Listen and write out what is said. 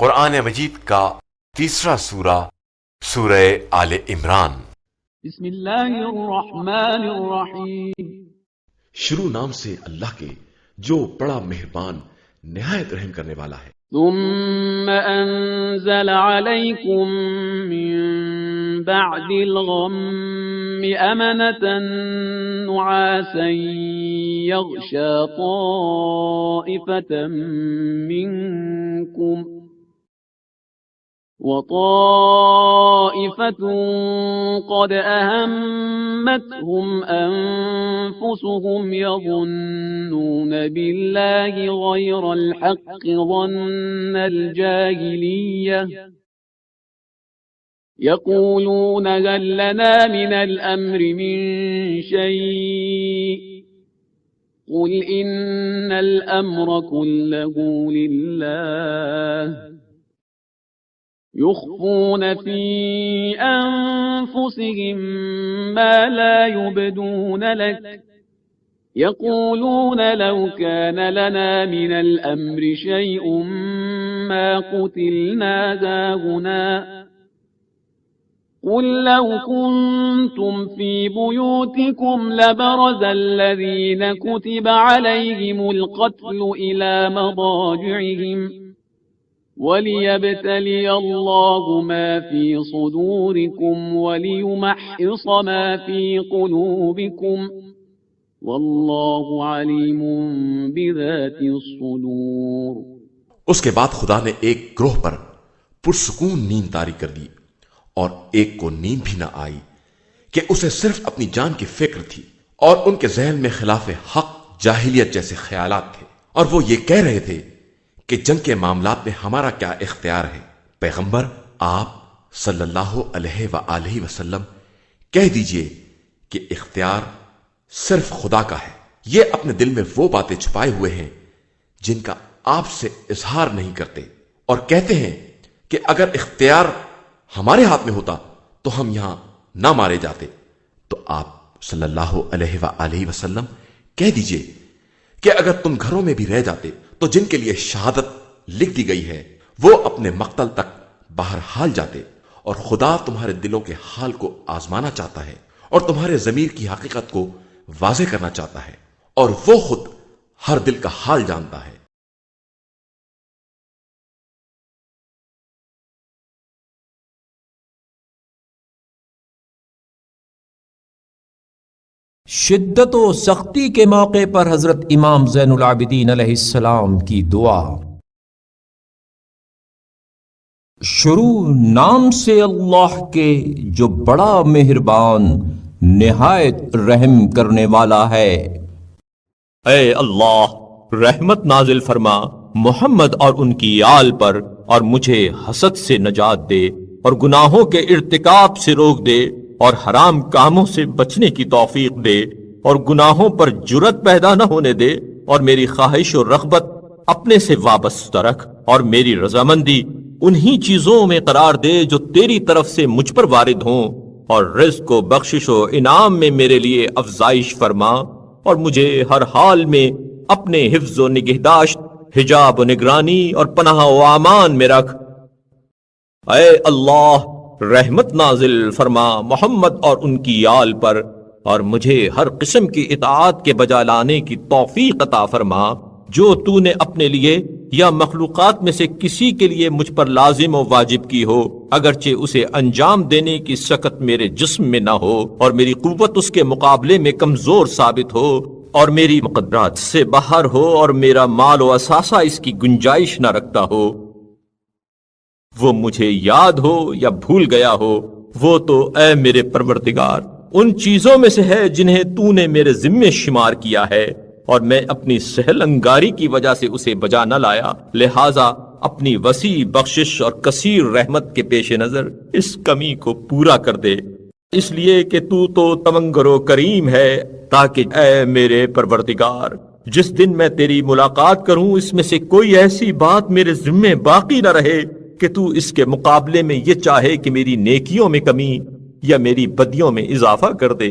قرآن مجید کا تیسرا سورہ، سورہ آل عمران۔ بسم اللہ الرحمن الرحیم۔ شروع نام سے اللہ کے جو بڑا مہربان نہایت رحم کرنے والا ہے۔ ثم انزل علیکم من بعد الغم امنة نعاسا یغشا طائفة منکم وطائفة قد أهمتهم أنفسهم يظنون بالله غير الحق ظن الجاهلية يقولون هل لنا من الأمر من شيء قل إن الأمر كله لله يخفون في أنفسهم ما لا يبدون لك يقولون لو كان لنا من الأمر شيء ما قتلنا هاهنا قل لو كنتم في بيوتكم لبرز الذين كتب عليهم القتل إلى مضاجعهم وَلِيَبْتَلِيَ اللَّهُ مَا فِي صُدُورِكُمْ وَلِيُمَحِّصَ مَا فِي قُلُوبِكُمْ وَاللَّهُ عَلِيمٌ بِذَاتِ الصُّدُورِ۔ اس کے بعد خدا نے ایک گروہ پر پرسکون نیند طاری کر دی، اور ایک کو نیند بھی نہ آئی کہ اسے صرف اپنی جان کی فکر تھی، اور ان کے ذہن میں خلاف حق جاہلیت جیسے خیالات تھے، اور وہ یہ کہہ رہے تھے کہ جنگ کے معاملات میں ہمارا کیا اختیار ہے۔ پیغمبر آپ صلی اللہ علیہ وآلہ وسلم کہہ دیجئے کہ اختیار صرف خدا کا ہے۔ یہ اپنے دل میں وہ باتیں چھپائے ہوئے ہیں جن کا آپ سے اظہار نہیں کرتے، اور کہتے ہیں کہ اگر اختیار ہمارے ہاتھ میں ہوتا تو ہم یہاں نہ مارے جاتے۔ تو آپ صلی اللہ علیہ وآلہ وسلم کہہ دیجئے کہ اگر تم گھروں میں بھی رہ جاتے تو جن کے لیے شہادت لکھ دی گئی ہے وہ اپنے مقتل تک باہر حال جاتے، اور خدا تمہارے دلوں کے حال کو آزمانا چاہتا ہے اور تمہارے ضمیر کی حقیقت کو واضح کرنا چاہتا ہے، اور وہ خود ہر دل کا حال جانتا ہے۔ شدت و سختی کے موقع پر حضرت امام زین العابدین علیہ السلام کی دعا۔ شروع نام سے اللہ کے جو بڑا مہربان نہایت رحم کرنے والا ہے۔ اے اللہ، رحمت نازل فرما محمد اور ان کی آل پر، اور مجھے حسد سے نجات دے، اور گناہوں کے ارتکاب سے روک دے، اور حرام کاموں سے بچنے کی توفیق دے، اور گناہوں پر جرت پیدا نہ ہونے دے، اور میری خواہش و رغبت اپنے سے وابستہ رکھ، اور میری رضامندی انہی چیزوں میں قرار دے جو تیری طرف سے مجھ پر وارد ہوں، اور رزق و بخشش و انعام میں میرے لیے افزائش فرما، اور مجھے ہر حال میں اپنے حفظ و نگہداشت، حجاب و نگرانی اور پناہ و امان میں رکھ۔ اے اللہ، رحمت نازل فرما محمد اور ان کی آل پر، اور مجھے ہر قسم کی اطاعت کے بجا لانے کی توفیق عطا فرما جو تو نے اپنے لیے یا مخلوقات میں سے کسی کے لیے مجھ پر لازم و واجب کی ہو، اگرچہ اسے انجام دینے کی سکت میرے جسم میں نہ ہو، اور میری قوت اس کے مقابلے میں کمزور ثابت ہو، اور میری مقدرات سے باہر ہو، اور میرا مال و اثاثہ اس کی گنجائش نہ رکھتا ہو۔ وہ مجھے یاد ہو یا بھول گیا ہو، وہ تو اے میرے پروردگار ان چیزوں میں سے ہے جنہیں تو نے میرے ذمے شمار کیا ہے، اور میں اپنی سہل انگاری کی وجہ سے اسے بجا نہ لایا، لہٰذا اپنی وسیع بخشش اور کثیر رحمت کے پیش نظر اس کمی کو پورا کر دے، اس لیے کہ تو تمنگر و کریم ہے، تاکہ اے میرے پروردگار جس دن میں تیری ملاقات کروں اس میں سے کوئی ایسی بات میرے ذمے باقی نہ رہے کہ تو اس کے مقابلے میں یہ چاہے کہ میری نیکیوں میں کمی یا میری بدیوں میں اضافہ کر دے۔